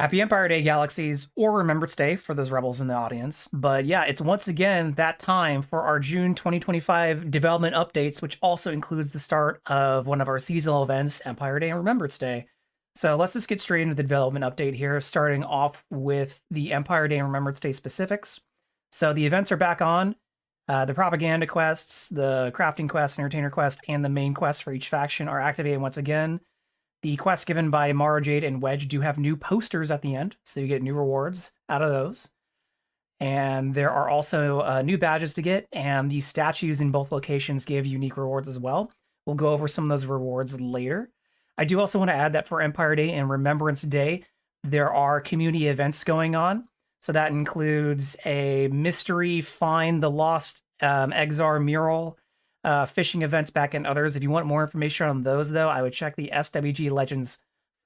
Happy Empire Day, Galaxies, or Remembrance Day for those rebels in the audience. But yeah, it's once again that time for our June 2025 development updates, which also includes the start of one of our seasonal events, Empire Day and Remembrance Day. So let's just get straight into the development update here, starting off with the Empire Day and Remembrance Day specifics. So the events are back on. The propaganda quests, the crafting quest, entertainer quest, and the main quest for each faction are activated once again. The quests given by Mara Jade and Wedge do have new posters at the end, so you get new rewards out of those. And there are also new badges to get, and the statues in both locations give unique rewards as well. We'll go over some of those rewards later. I do also want to add that for Empire Day and Remembrance Day, there are community events going on. So that includes a mystery Find the Lost Exar mural, fishing events back and others. If you want more information on those, though, I would check the SWG Legends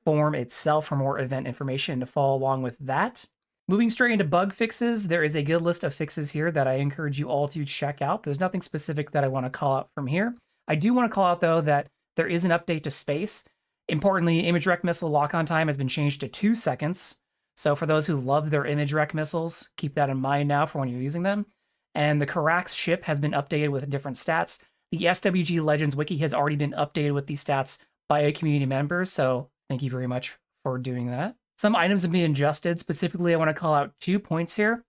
forum itself for more event information to follow along with that. Moving straight into bug fixes, there is a good list of fixes here that I encourage you all to check out. There's nothing specific that I want to call out from here. I do want to call out, though, that there is an update to space. Importantly, image rec missile lock-on time has been changed to 2 seconds. So for those who love their image rec missiles, keep that in mind now for when you're using them. And the Karax ship has been updated with different stats. The SWG Legends wiki has already been updated with these stats by a community member, so thank you very much for doing that. Some items have been adjusted. Specifically, I want to call out 2 points here.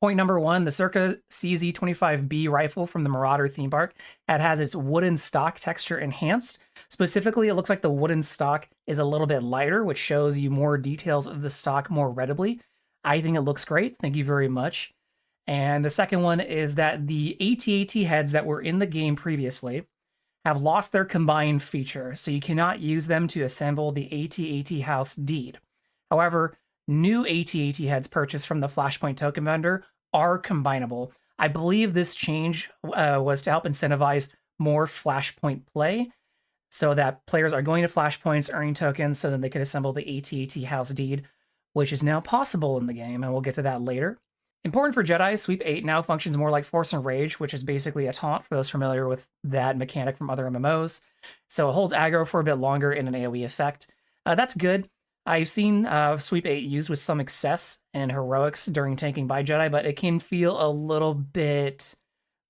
Point number 1, the Circa CZ-25B rifle from the Marauder theme park has its wooden stock texture enhanced. Specifically, it looks like the wooden stock is a little bit lighter, which shows you more details of the stock more readily. I think it looks great. Thank you very much. And the second one is that the AT-AT heads that were in the game previously have lost their combined feature, so you cannot use them to assemble the AT-AT house deed. However, new AT-AT heads purchased from the Flashpoint token vendor are combinable. I believe this change was to help incentivize more Flashpoint play, so that players are going to Flashpoints, earning tokens, so that they can assemble the AT-AT house deed, which is now possible in the game, and we'll get to that later. Important for Jedi, Sweep 8 now functions more like Force and Rage, which is basically a taunt for those familiar with that mechanic from other MMOs. So it holds aggro for a bit longer in an AoE effect. That's good. I've seen Sweep 8 used with some success in heroics during tanking by Jedi, but it can feel a little bit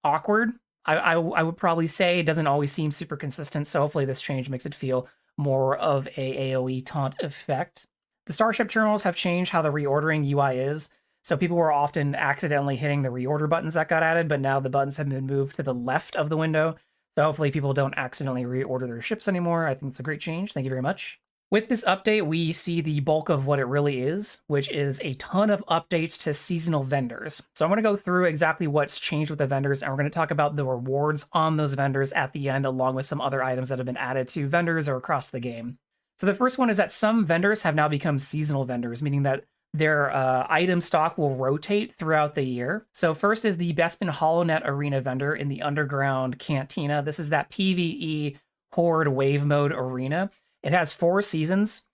awkward. I would probably say it doesn't always seem super consistent, so hopefully this change makes it feel more of a AoE taunt effect. The Starship terminals have changed how the reordering UI is. So people were often accidentally hitting the reorder buttons that got added, but now the buttons have been moved to the left of the window. So hopefully people don't accidentally reorder their ships anymore. I think it's a great change. Thank you very much. With this update, we see the bulk of what it really is, which is a ton of updates to seasonal vendors. So I'm going to go through exactly what's changed with the vendors, and we're going to talk about the rewards on those vendors at the end, along with some other items that have been added to vendors or across the game. So the first one is that some vendors have now become seasonal vendors, meaning that their item stock will rotate throughout the year. So first is the Bespin HoloNet Arena vendor in the Underground Cantina. This is that PvE Horde Wave Mode arena. It has 4 seasons.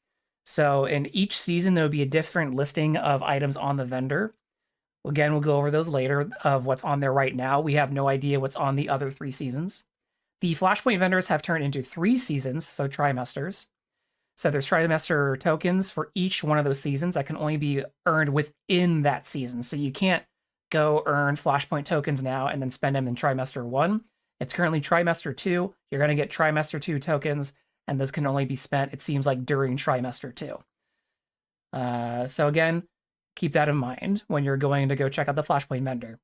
So in each season, there will be a different listing of items on the vendor. Again, we'll go over those later of what's on there right now. We have no idea what's on the other 3 seasons. The Flashpoint vendors have turned into 3 seasons, so trimesters. So there's trimester tokens for each one of those seasons that can only be earned within that season. So you can't go earn Flashpoint tokens now and then spend them in trimester 1. It's currently trimester 2. You're going to get trimester 2 tokens, and those can only be spent, it seems like, during trimester 2. So again, keep that in mind when you're going to go check out the Flashpoint vendor.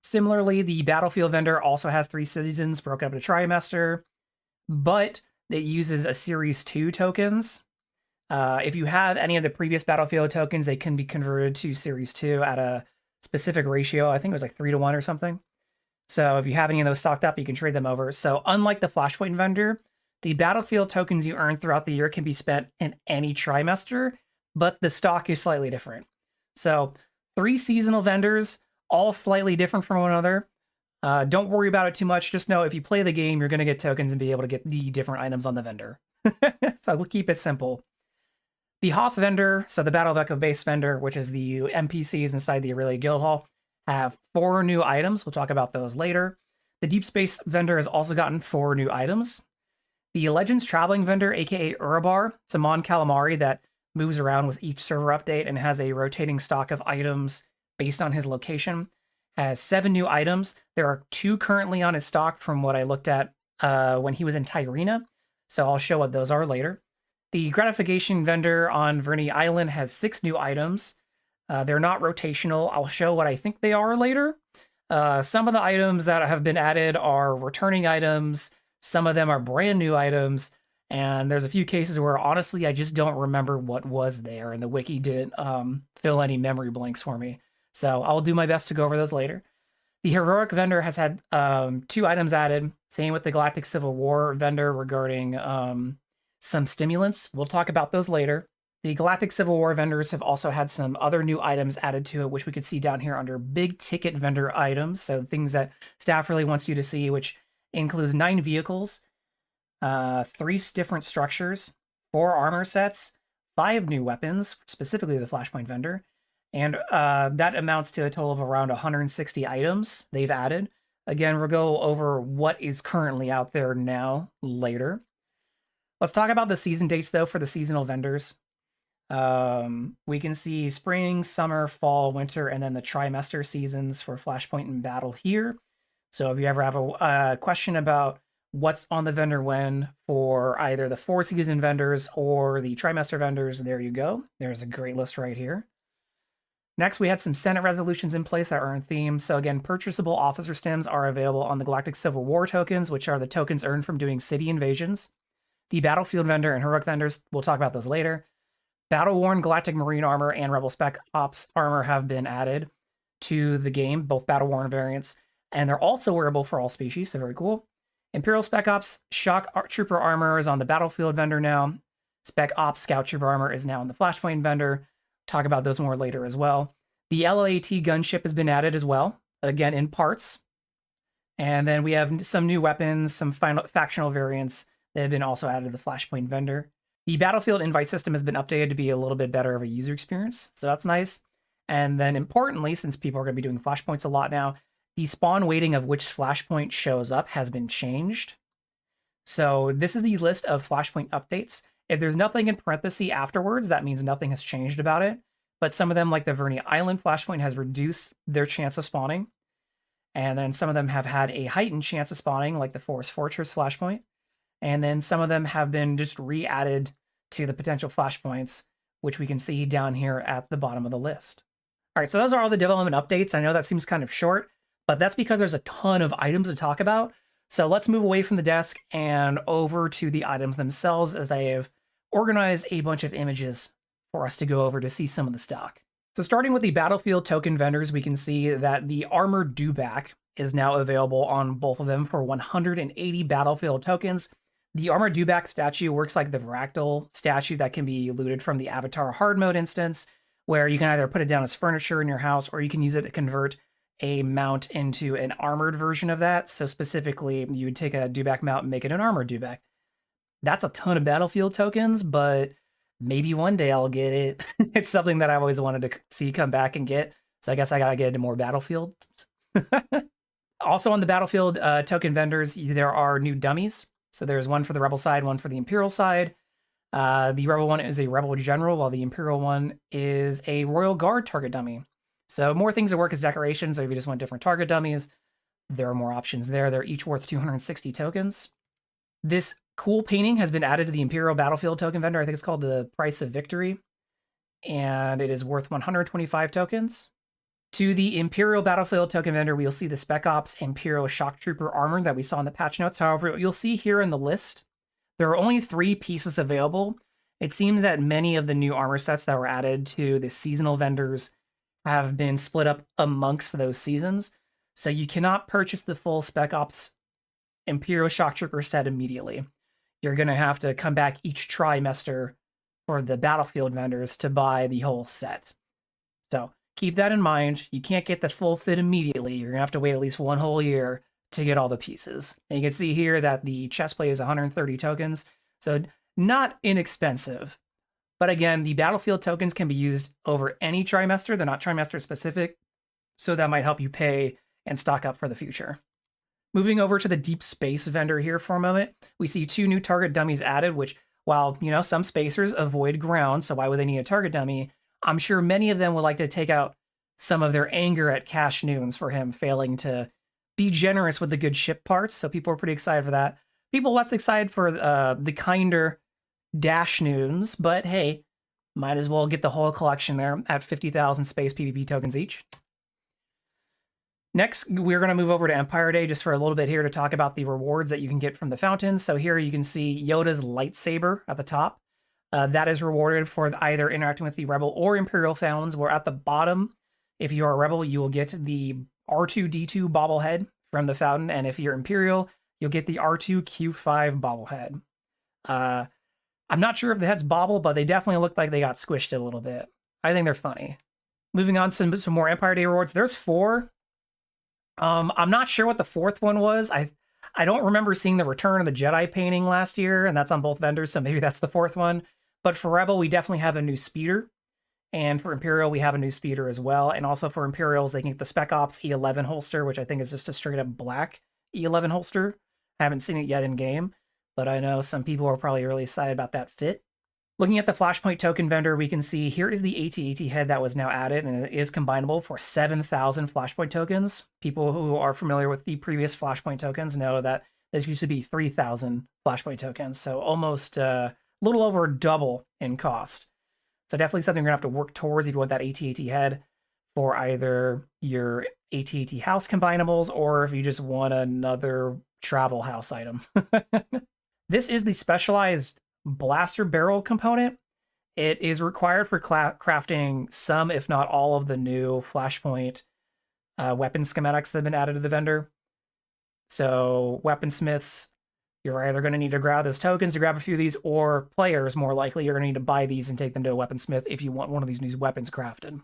Similarly, the Battlefield vendor also has 3 seasons broken up into trimester, but it uses a Series 2 tokens. If you have any of the previous Battlefield tokens, they can be converted to Series 2 at a specific ratio. I think it was like 3-to-1 or something. So if you have any of those stocked up, you can trade them over. So unlike the Flashpoint vendor, the Battlefield tokens you earn throughout the year can be spent in any trimester, but the stock is slightly different. So 3 seasonal vendors, all slightly different from one another. Don't worry about it too much. Just know if you play the game, you're going to get tokens and be able to get the different items on the vendor. So we'll keep it simple. The Hoth vendor, so the Battle of Echo base vendor, which is the NPCs inside the Aurelia Guildhall, have 4 new items. We'll talk about those later. The Deep Space vendor has also gotten 4 new items. The Legends Traveling vendor, aka Urabar, it's a Mon Calamari that moves around with each server update and has a rotating stock of items based on his location. Has 7 new items. There are 2 currently on his stock from what I looked at when he was in Tyrena, so I'll show what those are later. The gratification vendor on Verney Island has 6 new items. They're not rotational. I'll show what I think they are later. Some of the items that have been added are returning items. Some of them are brand new items. And there's a few cases where, honestly, I just don't remember what was there, and the wiki didn't fill any memory blanks for me. So I'll do my best to go over those later. The heroic vendor has had 2 items added. Same with the Galactic Civil War vendor regarding some stimulants. We'll talk about those later. The Galactic Civil War vendors have also had some other new items added to it, which we could see down here under big ticket vendor items. So things that staff really wants you to see, which includes 9 vehicles, 3 different structures, 4 armor sets, 5 new weapons, specifically the Flashpoint vendor, and that amounts to a total of around 160 items they've added. Again, we'll go over what is currently out there now later. Let's talk about the season dates, though, for the seasonal vendors. We can see spring, summer, fall, winter, and then the trimester seasons for Flashpoint and Battle here. So if you ever have a question about what's on the vendor when for either the 4-season vendors or the trimester vendors, there you go. There's a great list right here. Next, we had some Senate resolutions in place that are in theme. So again, purchasable officer stims are available on the Galactic Civil War tokens, which are the tokens earned from doing city invasions. The Battlefield vendor and heroic vendors, we'll talk about those later. Battle-worn Galactic Marine armor and Rebel Spec Ops armor have been added to the game, both battle-worn variants, and they're also wearable for all species, so very cool. Imperial Spec Ops Shock Trooper armor is on the Battlefield vendor now. Spec Ops Scout Trooper armor is now on the Flashpoint vendor. Talk about those more later as well. The LAT gunship has been added as well, again in parts. And then we have some new weapons, some final factional variants that have been also added to the Flashpoint vendor. The Battlefield invite system has been updated to be a little bit better of a user experience, so that's nice. And then importantly, since people are going to be doing Flashpoints a lot now, the spawn weighting of which Flashpoint shows up has been changed. So this is the list of Flashpoint updates. If there's nothing in parentheses afterwards, that means nothing has changed about it. But some of them, like the Verney Island Flashpoint, has reduced their chance of spawning. And then some of them have had a heightened chance of spawning, like the Forest Fortress Flashpoint. And then some of them have been just re-added to the potential Flashpoints, which we can see down here at the bottom of the list. All right, so those are all the development updates. I know that seems kind of short, but that's because there's a ton of items to talk about. So let's move away from the desk and over to the items themselves, as I have organized a bunch of images for us to go over to see some of the stock. So starting with the Battlefield token vendors, we can see that the Armored Dewback is now available on both of them for 180 Battlefield tokens. The Armored Dewback statue works like the Fractal statue that can be looted from the Avatar hard mode instance, where you can either put it down as furniture in your house, or you can use it to convert a mount into an armored version of that. So specifically, you would take a Dewback mount and make it an Armored Dewback. That's a ton of Battlefield tokens, but maybe one day I'll get it. It's something that I've always wanted to see come back and get. So I guess I gotta get into more Battlefield. Also on the Battlefield token vendors, there are new dummies. So there's one for the Rebel side, one for the Imperial side. The Rebel one is a Rebel General, while the Imperial one is a Royal Guard target dummy. So more things that work as decorations, or if you just want different target dummies, there are more options there. They're each worth 260 tokens. This cool painting has been added to the Imperial Battlefield token vendor. I think it's called the Price of Victory, and it is worth 125 tokens. To the Imperial Battlefield token vendor, we'll see the Spec Ops Imperial Shock Trooper armor that we saw in the patch notes. However, you'll see here in the list, there are only 3 pieces available. It seems that many of the new armor sets that were added to the seasonal vendors have been split up amongst those seasons. So you cannot purchase the full Spec Ops Imperial Shock Trooper set immediately. You're going to have to come back each trimester for the Battlefield vendors to buy the whole set. So keep that in mind. You can't get the full fit immediately. You're going to have to wait at least one whole year to get all the pieces. And you can see here that the chest plate is 130 tokens, so not inexpensive. But again, the Battlefield tokens can be used over any trimester. They're not trimester specific, so that might help you pay and stock up for the future. Moving over to the Deep Space vendor here for a moment, we see 2 new target dummies added, which While, you know, some spacers avoid ground, so why would they need a target dummy? I'm sure many of them would like to take out some of their anger at Cash Noons for him failing to be generous with the good ship parts, so people are pretty excited for that. People less excited for the kinder Dash Noons, but hey, might as well get the whole collection there at 50,000 space PvP tokens each. Next, we're going to move over to Empire Day just for a little bit here to talk about the rewards that you can get from the fountains. So here you can see Yoda's lightsaber at the top. That is rewarded for either interacting with the Rebel or Imperial fountains, where at the bottom, if you are a Rebel, you will get the R2-D2 bobblehead from the fountain, and if you're Imperial, you'll get the R2-Q5 bobblehead. I'm not sure if the heads bobble, but they definitely look like they got squished a little bit. I think they're funny. Moving on to some more Empire Day rewards. There's 4. I'm not sure what the 4th one was. I don't remember seeing the Return of the Jedi painting last year, and that's on both vendors, so maybe that's the 4th one. But for Rebel, we definitely have a new speeder. And for Imperial, we have a new speeder as well. And also for Imperials, they can get the Spec Ops E11 holster, which I think is just a straight up black E11 holster. I haven't seen it yet in game, but I know some people are probably really excited about that fit. Looking at the Flashpoint token vendor, we can see here is the AT-AT head that was now added, and it is combinable for 7,000 Flashpoint tokens. People who are familiar with the previous Flashpoint tokens know that this used to be 3,000 Flashpoint tokens, so almost a little over double in cost. So definitely something you're going to have to work towards if you want that AT-AT head for either your AT-AT house combinables or if you just want another travel house item. This is the specialized blaster barrel component. It is required for crafting some, if not all, of the new Flashpoint weapon schematics that have been added to the vendor. So weaponsmiths, you're either going to need to grab those tokens to grab a few of these, or players, more likely, you're going to need to buy these and take them to a weaponsmith if you want one of these new weapons crafted.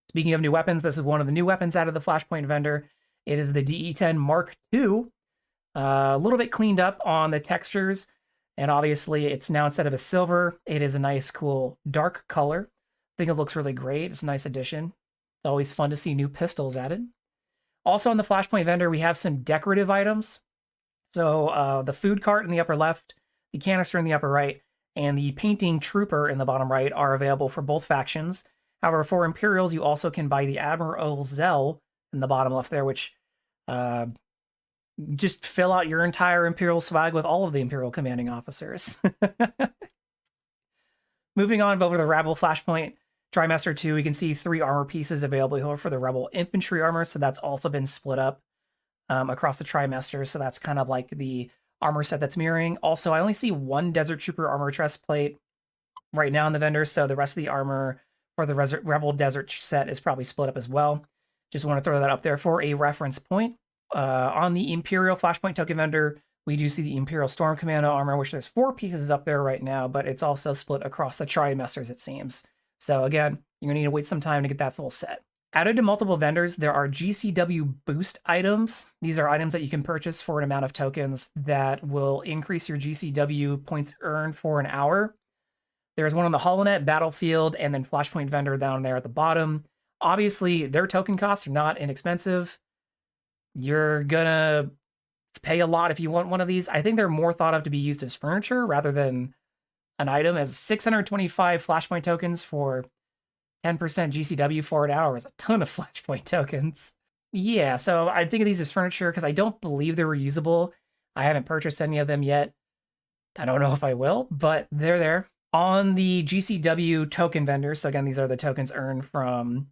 Speaking of new weapons, this is one of the new weapons out of the Flashpoint vendor. It is the DE-10 Mark II. A little bit cleaned up on the textures, and obviously it's now, instead of a silver, it is a nice, cool, dark color. I think it looks really great. It's a nice addition. It's always fun to see new pistols added. Also on the Flashpoint vendor, we have some decorative items. So the food cart in the upper left, the canister in the upper right, and the painting trooper in the bottom right are available for both factions. However, for Imperials, you also can buy the Admiral Zell in the bottom left there, which just fill out your entire Imperial swag with all of the Imperial commanding officers. Moving on over to the Rebel Flashpoint Trimester 2, we can see 3 armor pieces available here for the Rebel infantry armor, so that's also been split up across the trimester, so that's kind of like the armor set that's mirroring. Also, I only see 1 Desert Trooper armor chest plate right now in the vendor, so the rest of the armor for the Rebel Desert set is probably split up as well. Just want to throw that up there for a reference point. On the Imperial Flashpoint token vendor, we do see the Imperial Storm Commando armor, which there's 4 pieces up there right now, but it's also split across the trimesters, it seems. So again, you're going to need to wait some time to get that full set. Added to multiple vendors, there are GCW boost items. These are items that you can purchase for an amount of tokens that will increase your GCW points earned for an hour. There's one on the HoloNet, Battlefield, and then Flashpoint vendor down there at the bottom. Obviously, their token costs are not inexpensive. You're gonna pay a lot if you want one of these. I think they're more thought of to be used as furniture rather than an item, as 625 Flashpoint tokens for 10% GCW for an hour is a ton of Flashpoint tokens. Yeah, so I think of these as furniture because I don't believe they're reusable. I haven't purchased any of them yet. I don't know if I will, but they're there. On the GCW token vendors, so again, these are the tokens earned from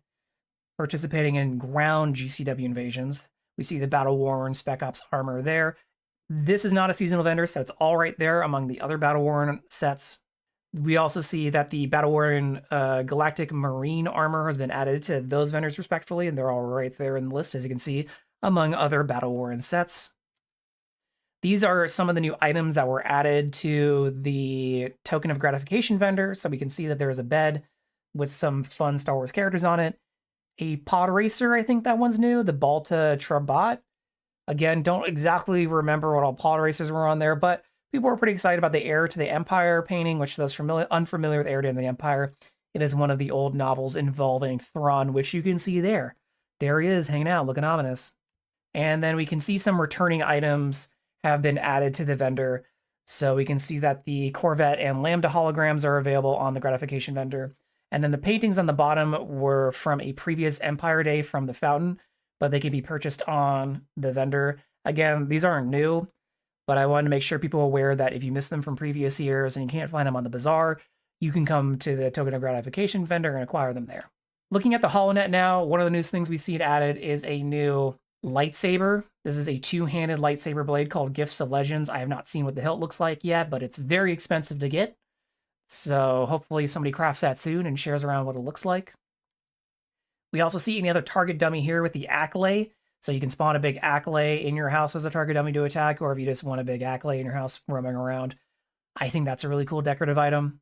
participating in ground GCW invasions. We see the Battle Worn Spec Ops armor there. This is not a seasonal vendor, so it's all right there among the other Battle Worn sets. We also see that the Battle Worn Galactic Marine armor has been added to those vendors respectively, and they're all right there in the list, as you can see, among other Battle Worn sets. These are some of the new items that were added to the Token of Gratification vendor, so we can see that there is a bed with some fun Star Wars characters on it. A pod racer, I think that one's new, the Balta Trabat. Again, don't exactly remember what all pod racers were on there, but people were pretty excited about the Heir to the Empire painting, which those unfamiliar with Heir to the Empire, it is one of the old novels involving Thrawn, which you can see there. There he is, hanging out, looking ominous. And then we can see some returning items have been added to the vendor. So we can see that the Corvette and Lambda holograms are available on the gratification vendor. And then the paintings on the bottom were from a previous Empire Day from the fountain, but they can be purchased on the vendor. Again, these aren't new, but I wanted to make sure people are aware that if you missed them from previous years and you can't find them on the bazaar, you can come to the token of gratification vendor and acquire them there. Looking at the HoloNet now, one of the newest things we see added is a new lightsaber. This is a two-handed lightsaber blade called Gifts of Legends. I have not seen what the hilt looks like yet, but it's very expensive to get. So hopefully somebody crafts that soon and shares around what it looks like. We also see any other target dummy here with the Accolade. So you can spawn a big Accolade in your house as a target dummy to attack, or if you just want a big Accolade in your house roaming around. I think that's a really cool decorative item.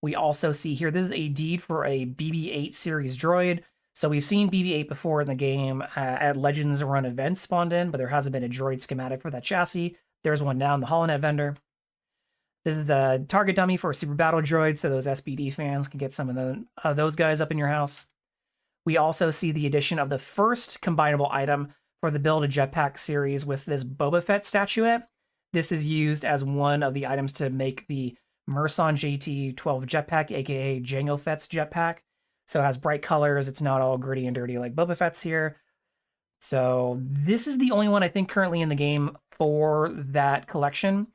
We also see here, this is a deed for a BB-8 series droid. So we've seen BB-8 before in the game at Legends Run events spawned in, but there hasn't been a droid schematic for that chassis. There's one now in the HoloNet vendor. This is a target dummy for a Super Battle droid, so those SBD fans can get some of those guys up in your house. We also see the addition of the first combinable item for the Build a Jetpack series with this Boba Fett statuette. This is used as one of the items to make the Merson JT-12 jetpack, aka Jango Fett's jetpack. So it has bright colors, it's not all gritty and dirty like Boba Fett's here. So this is the only one I think currently in the game for that collection.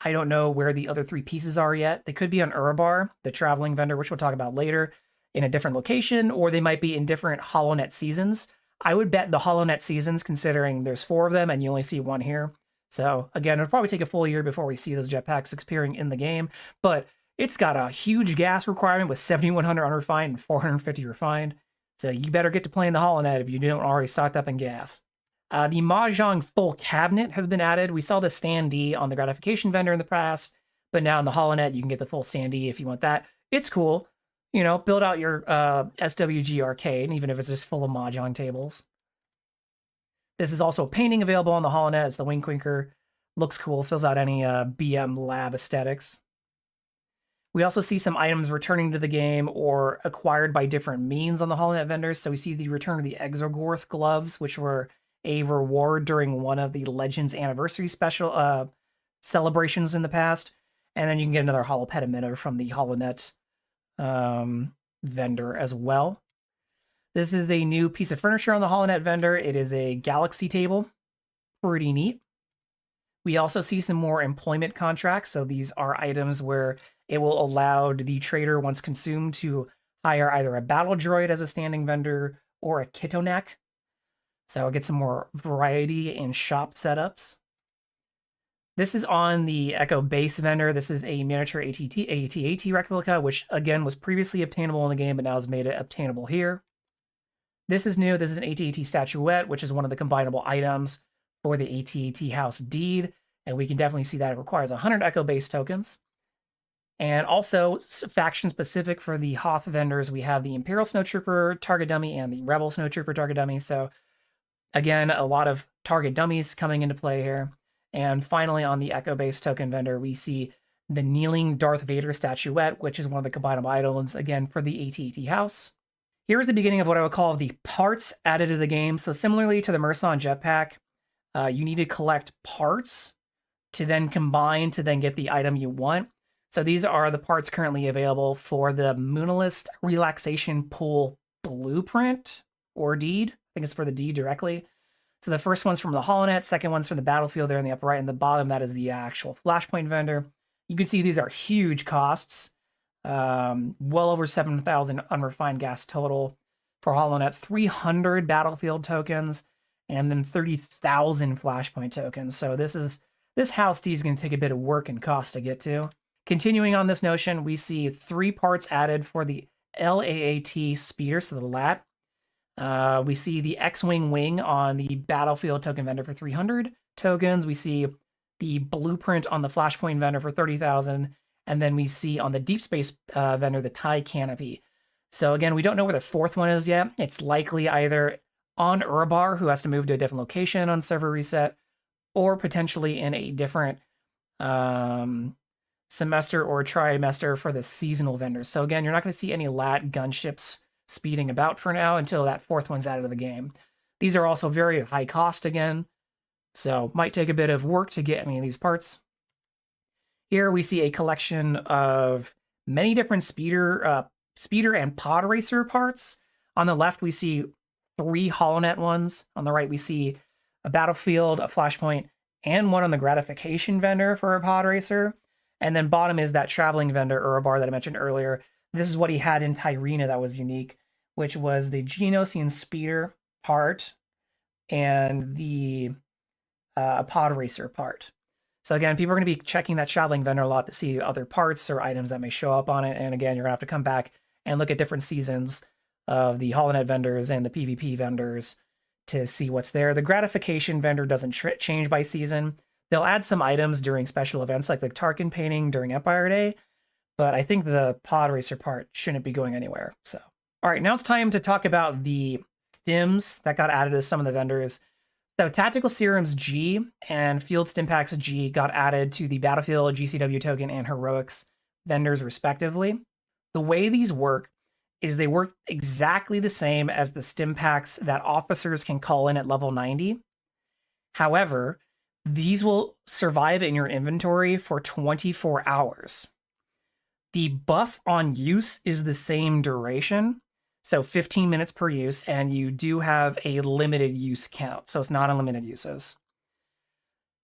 I don't know where the other three pieces are yet. They could be on Urabar, the traveling vendor, which we'll talk about later, in a different location, or they might be in different HoloNet seasons. I would bet the HoloNet seasons, considering there's 4 of them and you only see 1 here. So again, it'll probably take a full year before we see those jetpacks appearing in the game, but it's got a huge gas requirement with 7,100 unrefined and 450 refined. So you better get to playing the HoloNet if you don't already stocked up in gas. The Mahjong full cabinet has been added. We saw the standee on the gratification vendor in the past, but now in the HoloNet, you can get the full standee if you want that. It's cool. You know, build out your SWG arcade, even if it's just full of Mahjong tables. This is also a painting available on the HoloNet. It's the Wing Quinker. Looks cool, fills out any BM lab aesthetics. We also see some items returning to the game or acquired by different means on the HoloNet vendors. So we see the return of the Exogorth gloves, which were a reward during one of the Legends anniversary special celebrations in the past. And then you can get another Holopet emitter from the HoloNet vendor as well. This is a new piece of furniture on the HoloNet vendor. It is a Galaxy table. Pretty neat. We also see some more employment contracts. So these are items where it will allow the trader, once consumed, to hire either a battle droid as a standing vendor or a Kitonak. So I'll get some more variety in shop setups. This is on the Echo base vendor. This is a miniature AT-AT replica, which again was previously obtainable in the game, but now has made it obtainable here. This is new. This is an AT-AT statuette, which is one of the combinable items for the AT-AT house deed. And we can definitely see that it requires 100 Echo base tokens. And also faction specific for the Hoth vendors, we have the Imperial Snowtrooper target dummy and the Rebel Snowtrooper target dummy. So again, a lot of target dummies coming into play here. And finally, on the Echo base token vendor, we see the kneeling Darth Vader statuette, which is one of the combinable items, again, for the AT-AT house. Here's the beginning of what I would call the parts added to the game. So similarly to the Merson jetpack, you need to collect parts to then combine to then get the item you want. So these are the parts currently available for the Moonalist Relaxation Pool Blueprint or Deed. I think it's for the Deed directly. So the first one's from the HoloNet, second one's from the Battlefield there in the upper right, and the bottom, that is the actual Flashpoint vendor. You can see these are huge costs. Well over 7,000 unrefined gas total for HoloNet, 300 Battlefield tokens, and then 30,000 Flashpoint tokens. So this house D is going to take a bit of work and cost to get to. Continuing on this notion, we see 3 parts added for the LAAT speeder, so the LAT. We see the X-Wing wing on the Battlefield token vendor for 300 tokens. We see the blueprint on the Flashpoint vendor for 30,000. And then we see on the Deep Space vendor, the TIE canopy. So again, we don't know where the 4th one is yet. It's likely either on Urabar, who has to move to a different location on server reset, or potentially in a different semester or trimester for the seasonal vendors. So again, you're not going to see any LAT gunships speeding about for now until that 4th one's added to the game. These are also very high cost again, so might take a bit of work to get any of these parts. Here we see a collection of many different speeder and pod racer parts. On the left, we see 3 HoloNet ones. On the right, we see a Battlefield, a Flashpoint, and one on the gratification vendor for a pod racer. And then bottom is that traveling vendor or a bar that I mentioned earlier. This is what he had in Tyrena that was unique, which was the Genosian speeder part and the pod racer part. So again, people are going to be checking that traveling vendor a lot to see other parts or items that may show up on it. And again, you're going to have to come back and look at different seasons of the HoloNet vendors and the PvP vendors to see what's there. The gratification vendor doesn't change by season. They'll add some items during special events like the Tarkin painting during Empire Day, but I think the pod racer part shouldn't be going anywhere. So, all right, now it's time to talk about the stims that got added to some of the vendors. So Tactical Serums G and Field Stim Packs G got added to the Battlefield, GCW token, and Heroics vendors respectively. The way these work is they work exactly the same as the stim packs that officers can call in at level 90. However, these will survive in your inventory for 24 hours. The buff on use is the same duration, so 15 minutes per use, and you do have a limited use count, so it's not unlimited uses.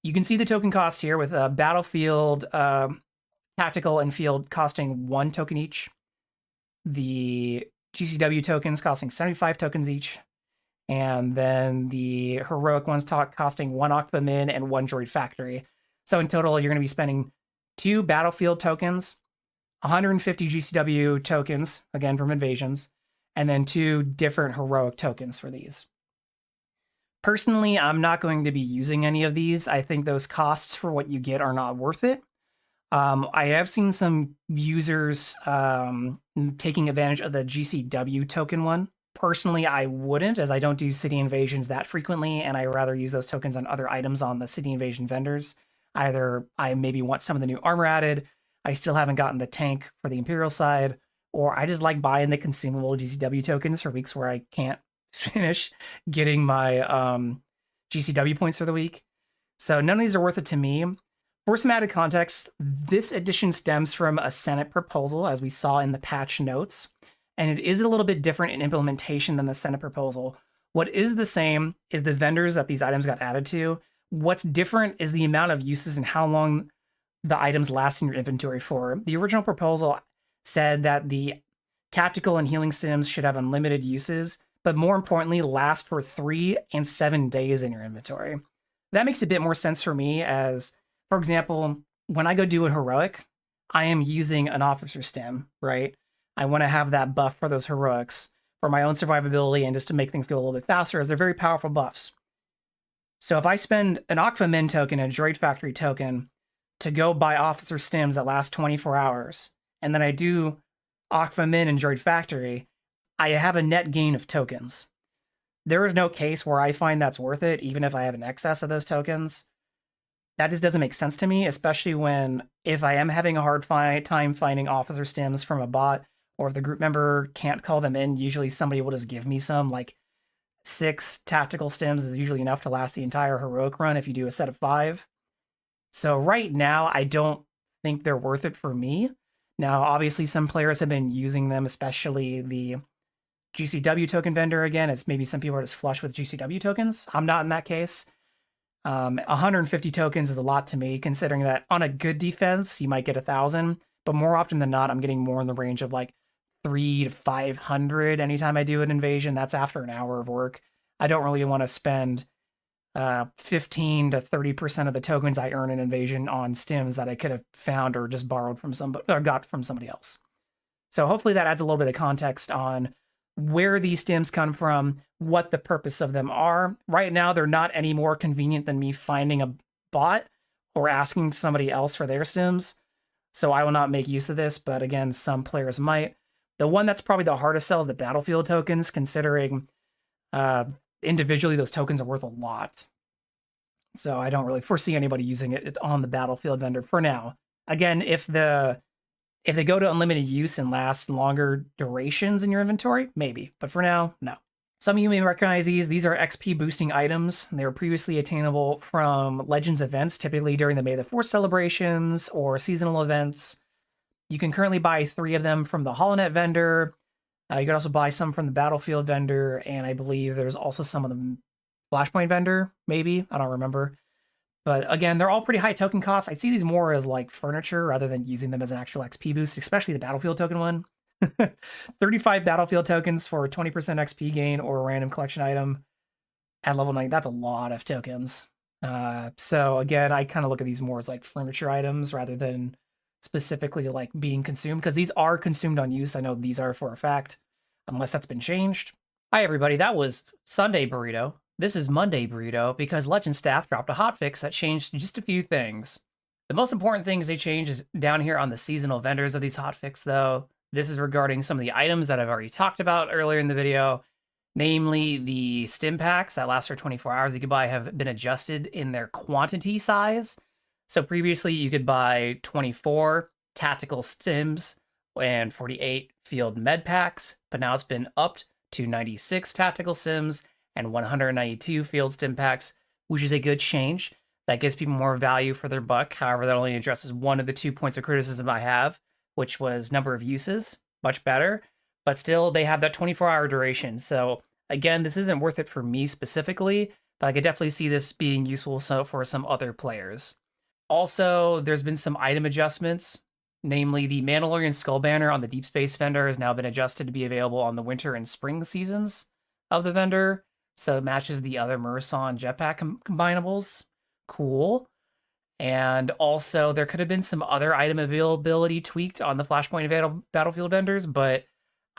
You can see the token cost here with Battlefield, Tactical, and Field costing 1 token each. The GCW tokens costing 75 tokens each. And then the Heroic ones costing 1 Octa Min and 1 Droid Factory. So in total, you're going to be spending 2 Battlefield tokens, 150 GCW tokens, again from Invasions, and then 2 different Heroic tokens for these. Personally, I'm not going to be using any of these. I think those costs for what you get are not worth it. I have seen some users taking advantage of the GCW token one. Personally, I wouldn't, as I don't do city invasions that frequently, and I rather use those tokens on other items on the city invasion vendors. Either I maybe want some of the new armor added, I still haven't gotten the tank for the Imperial side, or I just like buying the consumable GCW tokens for weeks where I can't finish getting my GCW points for the week. So none of these are worth it to me. For some added context, this edition stems from a Senate proposal, as we saw in the patch notes, and it is a little bit different in implementation than the Senate proposal. What is the same is the vendors that these items got added to. What's different is the amount of uses and how long the items last in your inventory for. The original proposal said that the tactical and healing stims should have unlimited uses, but more importantly, last for 3 and 7 days in your inventory. That makes a bit more sense for me as, for example, when I go do a Heroic, I am using an officer stim, right? I want to have that buff for those Heroics for my own survivability and just to make things go a little bit faster, as they're very powerful buffs. So if I spend an Aqua Min token and a Droid Factory token to go buy officer stims that last 24 hours, and then I do Aqua Min and Droid Factory, I have a net gain of tokens. There is no case where I find that's worth it, even if I have an excess of those tokens. That just doesn't make sense to me, especially when if I am having a hard time finding officer stims from a bot, or if the group member can't call them in, usually somebody will just give me some, like 6 tactical stims is usually enough to last the entire Heroic run if you do a set of 5. So right now, I don't think they're worth it for me. Now, obviously, some players have been using them, especially the GCW token vendor again, as maybe some people are just flush with GCW tokens. I'm not in that case. 150 tokens is a lot to me, considering that on a good defense, you might get 1,000, but more often than not, I'm getting more in the range of like 300 to 500 anytime I do an invasion. That's after an hour of work. I don't really want to spend 15 to 30% of the tokens I earn in invasion on stims that I could have found or just borrowed from somebody or got from somebody else. So hopefully that adds a little bit of context on where these stims come from, what the purpose of them are. Right now, they're not any more convenient than me finding a bot or asking somebody else for their stims. So I will not make use of this, but again, some players might. The one that's probably the hardest sell is the Battlefield tokens, considering individually those tokens are worth a lot. So I don't really foresee anybody using it on the Battlefield vendor for now. Again, if they go to unlimited use and last longer durations in your inventory, maybe. But for now, no. Some of you may recognize these. These are XP boosting items. They were previously attainable from Legends events, typically during the May the 4th celebrations or seasonal events. You can currently buy 3 of them from the HoloNet vendor. You can also buy some from the Battlefield vendor, and I believe there's also some of the Flashpoint vendor, maybe. I don't remember. But again, they're all pretty high token costs. I see these more as like furniture rather than using them as an actual XP boost, especially the Battlefield token one. 35 Battlefield tokens for 20% XP gain or a random collection item at level 9. That's a lot of tokens. So again, I kind of look at these more as like furniture items rather than specifically like being consumed, because these are consumed on use. I know these are for a fact, unless that's been changed. Hi everybody, that was Sunday Burrito. This is Monday Burrito because Legend staff dropped a hotfix that changed just a few things. The most important things they changed is down here on the seasonal vendors of these hotfix though. This is regarding some of the items that I've already talked about earlier in the video, namely the stim packs that last for 24 hours you could buy have been adjusted in their quantity size. So previously you could buy 24 tactical stims and 48 field med packs, but now it's been upped to 96 tactical stims and 192 field stim packs, which is a good change. That gives people more value for their buck. However, that only addresses one of the 2 points of criticism I have, which was number of uses, much better. But still, they have that 24-hour duration. So again, this isn't worth it for me specifically, but I could definitely see this being useful for some other players. Also, there's been some item adjustments, namely the Mandalorian Skull Banner on the Deep Space vendor has now been adjusted to be available on the winter and spring seasons of the vendor, so it matches the other Murasana jetpack combinables. Cool. And also, there could have been some other item availability tweaked on the Flashpoint Battlefield vendors, but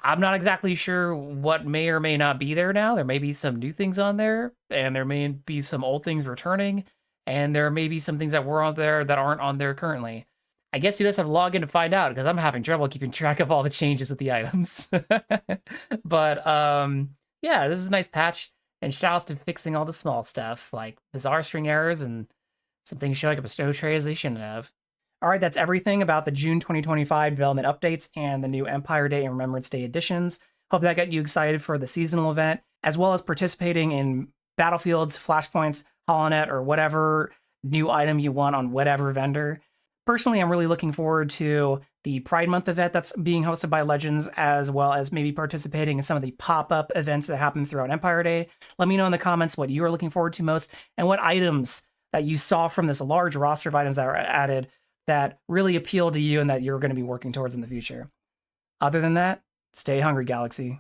I'm not exactly sure what may or may not be there now. There may be some new things on there, and there may be some old things returning, and there may be some things that were on there that aren't on there currently. I guess you just have to log in to find out, because I'm having trouble keeping track of all the changes with the items. But yeah, this is a nice patch, and shoutouts to fixing all the small stuff, like bizarre string errors and some things showing up as no trays they shouldn't have. All right, that's everything about the June 2025 development updates and the new Empire Day and Remembrance Day editions. Hope that got you excited for the seasonal event, as well as participating in Battlefields, Flashpoints, HoloNet, or whatever new item you want on whatever vendor. Personally, I'm really looking forward to the Pride Month event that's being hosted by Legends, as well as maybe participating in some of the pop-up events that happen throughout Empire Day. Let me know in the comments what you are looking forward to most, and what items that you saw from this large roster of items that were added that really appeal to you and that you're going to be working towards in the future. Other than that, stay hungry, Galaxy.